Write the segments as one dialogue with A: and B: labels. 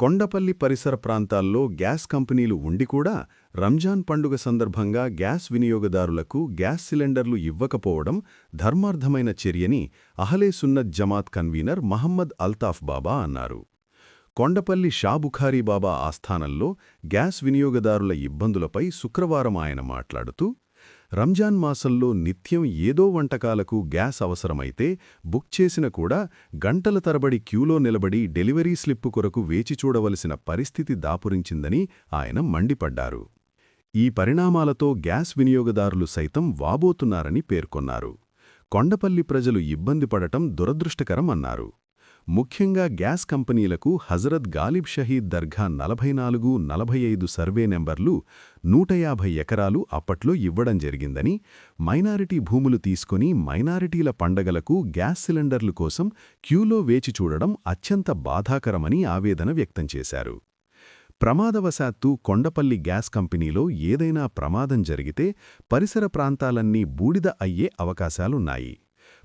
A: కొండపల్లి పరిసర ప్రాంతాల్లో గ్యాస్ కంపెనీలు ఉండి కూడా రంజాన్ పండుగ సందర్భంగా గ్యాస్ వినియోగదారులకు గ్యాస్ సిలిండర్లు ఇవ్వకపోవడం ధర్మార్థమైన చర్యని అహ్లే సున్నత్ జమాత్ కన్వీనర్ మహమ్మద్ అల్తాఫ్ బాబా అన్నారు. కొండపల్లి షాబుఖారీ బాబా ఆస్థానంలో గ్యాస్ వినియోగదారుల ఇబ్బందులపై శుక్రవారం ఆయన మాట్లాడుతూ, రంజాన్ మాసంలో నిత్యం ఏదో వంటకాలకు గ్యాస్ అవసరమైతే బుక్ చేసిన కూడా గంటల తరబడి క్యూలో నిలబడి డెలివరీ స్లిప్పు కొరకు వేచి చూడవలసిన పరిస్థితి దాపురించిందని ఆయన మండిపడ్డారు. ఈ పరిణామాలతో గ్యాస్ వినియోగదారులు సైతం వాబోతున్నారని పేర్కొన్నారు. కొండపల్లి ప్రజలు ఇబ్బంది పడటం దురదృష్టకరం అన్నారు. ముఖ్యంగా గ్యాస్ కంపెనీలకు హజరత్ గాలిబ్ షహీద్ దర్గా 44, 45 సర్వే నెంబర్లు 150 ఎకరాలు అప్పట్లో ఇవ్వడం జరిగిందని, మైనారిటీ భూములు తీసుకుని మైనారిటీల పండగలకు గ్యాస్ సిలిండర్లు కోసం క్యూలో వేచి చూడడం అత్యంత బాధాకరమని ఆవేదన వ్యక్తం చేశారు. ప్రమాదవశాత్తు కొండపల్లి గ్యాస్ కంపెనీలో ఏదైనా ప్రమాదం జరిగితే పరిసర ప్రాంతాలన్నీ బూడిద అయ్యే అవకాశాలున్నాయి.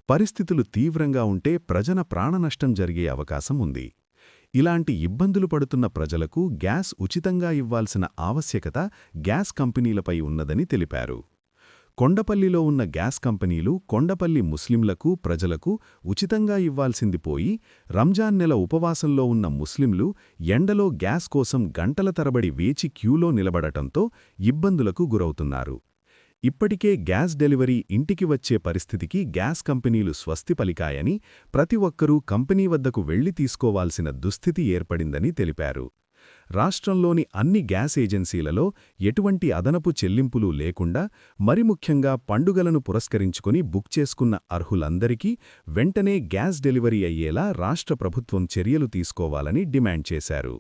A: పరిస్థితులు తీవ్రంగా ఉంటే ప్రజల ప్రాణనష్టం జరిగే అవకాశం ఉంది. ఇలాంటి ఇబ్బందులు పడుతున్న ప్రజలకు గ్యాస్ ఉచితంగా ఇవ్వాల్సిన ఆవశ్యకత గ్యాస్ కంపెనీలపై ఉన్నదని తెలిపారు. కొండపల్లిలో ఉన్న గ్యాస్ కంపెనీలు కొండపల్లి ముస్లింలకు, ప్రజలకు ఉచితంగా ఇవ్వాల్సింది పోయి, రంజాన్ నెల ఉపవాసంలో ఉన్న ముస్లింలు ఎండలో గ్యాస్ కోసం గంటల తరబడి వేచి క్యూలో నిలబడటంతో ఇబ్బందులకు గురవుతున్నారు. ఇప్పటికే గ్యాస్ డెలివరీ ఇంటికి వచ్చే పరిస్థితికి గ్యాస్ కంపెనీలు స్వస్తి పలికాయని, ప్రతి ఒక్కరూ కంపెనీ వద్దకు వెళ్లి తీసుకోవాల్సిన దుస్థితి ఏర్పడిందని తెలిపారు. రాష్ట్రంలోని అన్ని గ్యాస్ ఏజెన్సీలలో ఎటువంటి అదనపు చెల్లింపులు లేకుండా, మరి ముఖ్యంగా పండుగలను పురస్కరించుకుని బుక్ చేసుకున్న అర్హులందరికీ వెంటనే గ్యాస్ డెలివరీ అయ్యేలా రాష్ట్ర ప్రభుత్వం చర్యలు తీసుకోవాలని డిమాండ్ చేశారు.